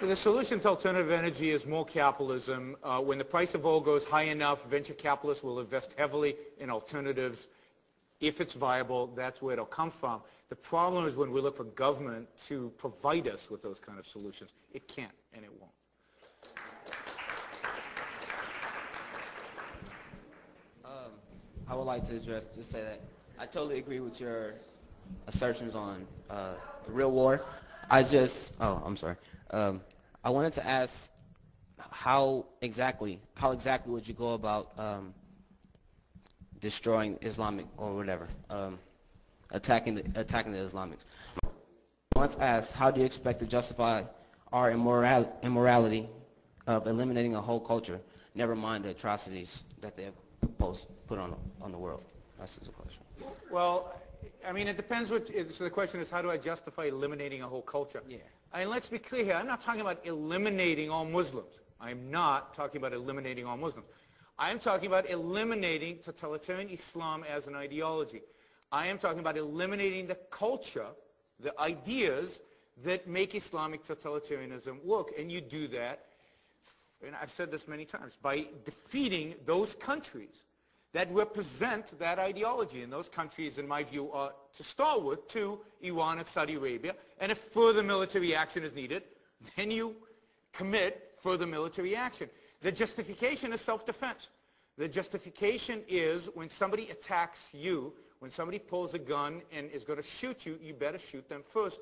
The solution to alternative energy is more capitalism. When the price of oil goes high enough, venture capitalists will invest heavily in alternatives. If it's viable, that's where it'll come from. The problem is when we look for government to provide us with those kind of solutions. It can't, and it won't. I would like to just say that I totally agree with your assertions on the real war. I'm sorry. I wanted to ask how exactly would you go about destroying Islamic or whatever, attacking the Islamics? I once asked, how do you expect to justify our immorality of eliminating a whole culture, never mind the atrocities that they have put on the world? That's the question. Well, I mean, it depends so the question is, how do I justify eliminating a whole culture? Yeah. And let's be clear here, I'm not talking about eliminating all Muslims. I'm not talking about eliminating all Muslims. I'm talking about eliminating totalitarian Islam as an ideology. I am talking about eliminating the culture, the ideas that make Islamic totalitarianism work. And you do that, and I've said this many times, by defeating those countries that represent that ideology. And those countries, in my view, are, to start with, to Iran and Saudi Arabia. And if further military action is needed, then you commit further military action. The justification is self-defense. The justification is when somebody attacks you, when somebody pulls a gun and is going to shoot you, you better shoot them first.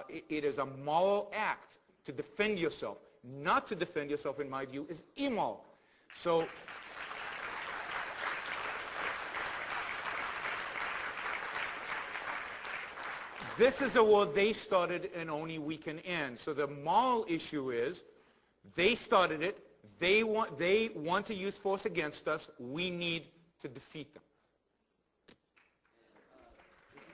It is a moral act to defend yourself. Not to defend yourself, in my view, is immoral. So this is a war they started and only we can end. So the moral issue is they started it. They want to use force against us. We need to defeat them. Would you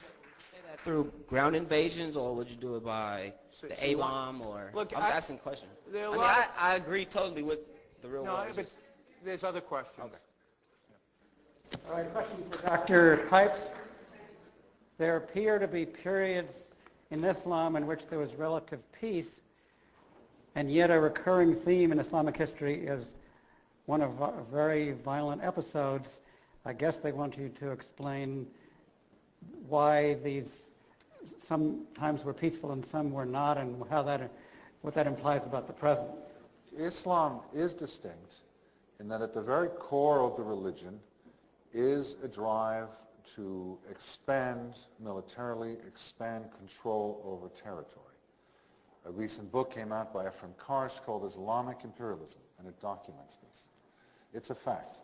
say that through ground invasions, or would you do it by the AWAM? Or look, I'm asking questions. I agree totally with the real world. No, but there's other questions. Okay. All right, question for Dr. Pipes. There appear to be periods in Islam in which there was relative peace, and yet a recurring theme in Islamic history is one of very violent episodes. I guess they want you to explain why these some times were peaceful and some were not, and what that implies about the present. Islam is distinct in that at the very core of the religion is a drive to expand militarily, expand control over territory. A recent book came out by Ephraim Karsh called Islamic Imperialism, and it documents this. It's a fact.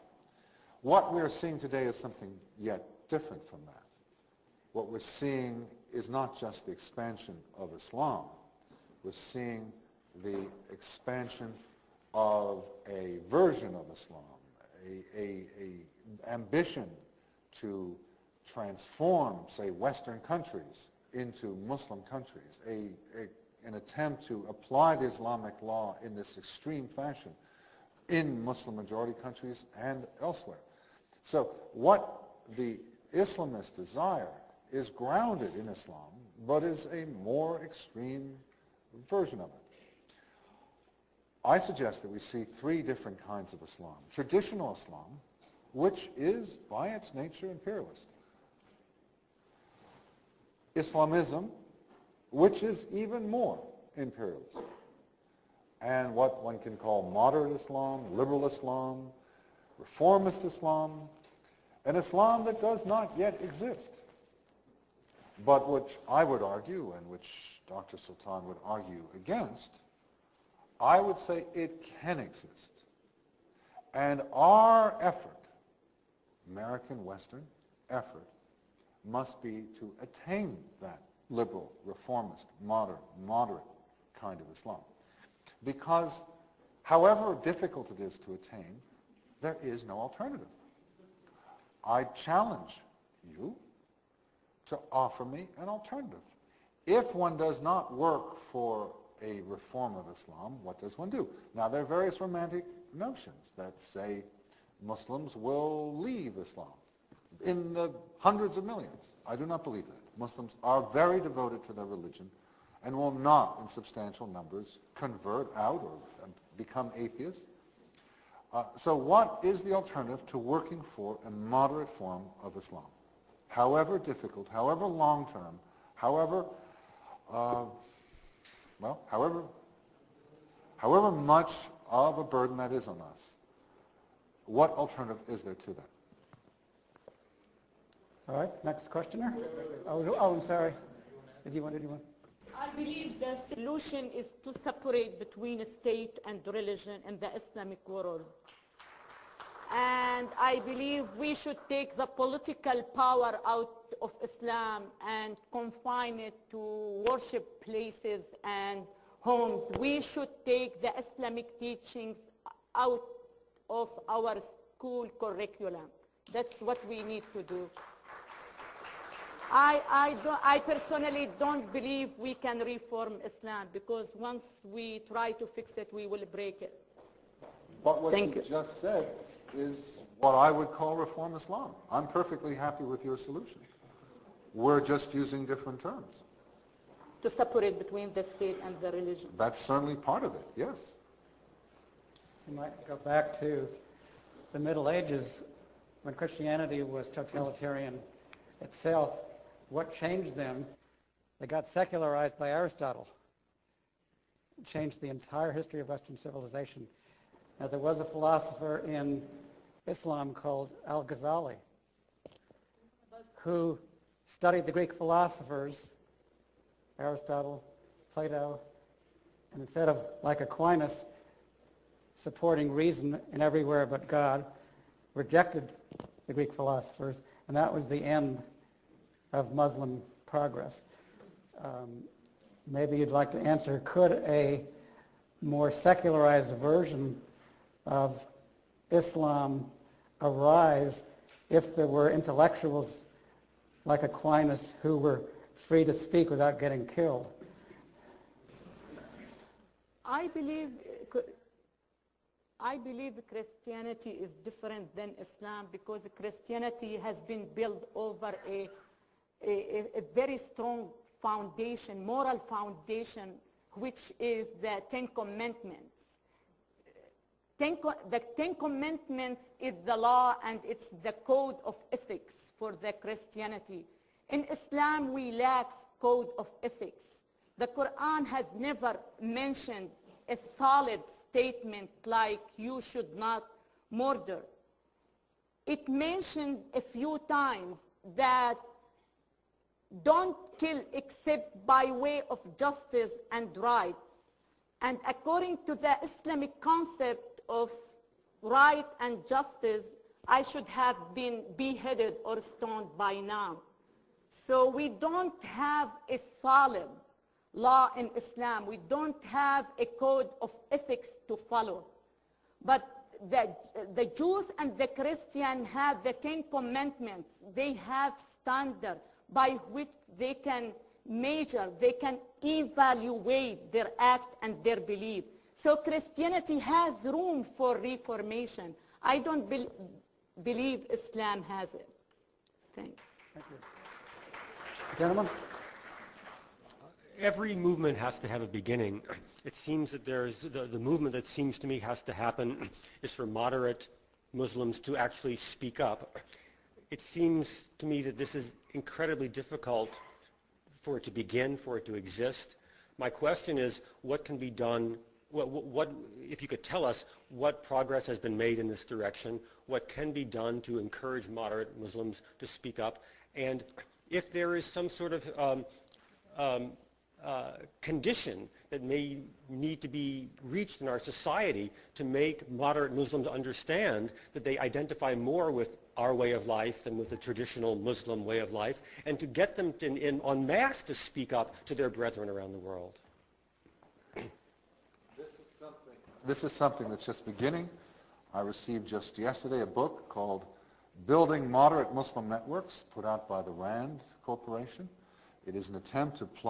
What we're seeing today is something yet different from that. What we're seeing is not just the expansion of Islam. We're seeing the expansion of a version of Islam, a ambition to transform, say, Western countries into Muslim countries, an attempt to apply the Islamic law in this extreme fashion in Muslim-majority countries and elsewhere. So what the Islamists desire is grounded in Islam, but is a more extreme version of it. I suggest that we see three different kinds of Islam. Traditional Islam, which is, by its nature, imperialist. Islamism, which is even more imperialist. And what one can call moderate Islam, liberal Islam, reformist Islam, an Islam that does not yet exist, but which I would argue, and which Dr. Sultan would argue against. I would say it can exist. And our effort, American Western effort, must be to attain that liberal, reformist, moderate kind of Islam. Because however difficult it is to attain, there is no alternative. I challenge you to offer me an alternative. If one does not work for a reform of Islam, what does one do? Now, there are various romantic notions that say Muslims will leave Islam in the hundreds of millions. I do not believe that. Muslims are very devoted to their religion, and will not, in substantial numbers, convert out or become atheists. So what is the alternative to working for a moderate form of Islam? However difficult, however long-term, however, however much of a burden that is on us, what alternative is there to that? All right, next questioner. Oh, I'm sorry. Did you want? I believe the solution is to separate between state and religion in the Islamic world. And I believe we should take the political power out of Islam and confine it to worship places and homes. We should take the Islamic teachings out of our school curriculum. That's what we need to do. I personally don't believe we can reform Islam, because once we try to fix it, we will break it. But what Thank you you. just said is what I would call reform Islam. I'm perfectly happy with your solution. We're just using different terms. To separate between the state and the religion. That's certainly part of it, yes. You might go back to the Middle Ages when Christianity was totalitarian itself. What changed them? They got secularized by Aristotle. It changed the entire history of Western civilization. Now, there was a philosopher in Islam called Al-Ghazali who studied the Greek philosophers, Aristotle, Plato, and instead of, like Aquinas, supporting reason in everywhere but God, rejected the Greek philosophers, and that was the end of Muslim progress. Maybe you'd like to answer, could a more secularized version of Islam arise if there were intellectuals like Aquinas who were free to speak without getting killed? I believe Christianity is different than Islam, because Christianity has been built over a very strong foundation, moral foundation, which is the Ten Commandments. The Ten Commandments is the law, and it's the code of ethics for the Christianity. In Islam, we lack code of ethics. The Quran has never mentioned a solid statement like you should not murder. It mentioned a few times that don't kill except by way of justice and right. And according to the Islamic concept of right and justice, I should have been beheaded or stoned by now. So we don't have a solid law in Islam. We don't have a code of ethics to follow. But the Jews and the Christians have the Ten Commandments. They have standards by which they can measure, they can evaluate their act and their belief. So Christianity has room for reformation. I don't believe Islam has it. Thanks. Thank you. Gentlemen? Every movement has to have a beginning. It seems that there's the movement that seems to me has to happen is for moderate Muslims to actually speak up. It seems to me that this is incredibly difficult for it to begin, for it to exist. My question is, what can be done? What, if you could tell us what progress has been made in this direction, what can be done to encourage moderate Muslims to speak up, and if there is some sort of condition that may need to be reached in our society to make moderate Muslims understand that they identify more with our way of life than with the traditional Muslim way of life, and to get them en masse to speak up to their brethren around the world. This is something that's just beginning. I received just yesterday a book called Building Moderate Muslim Networks, put out by the RAND Corporation. It is an attempt to plot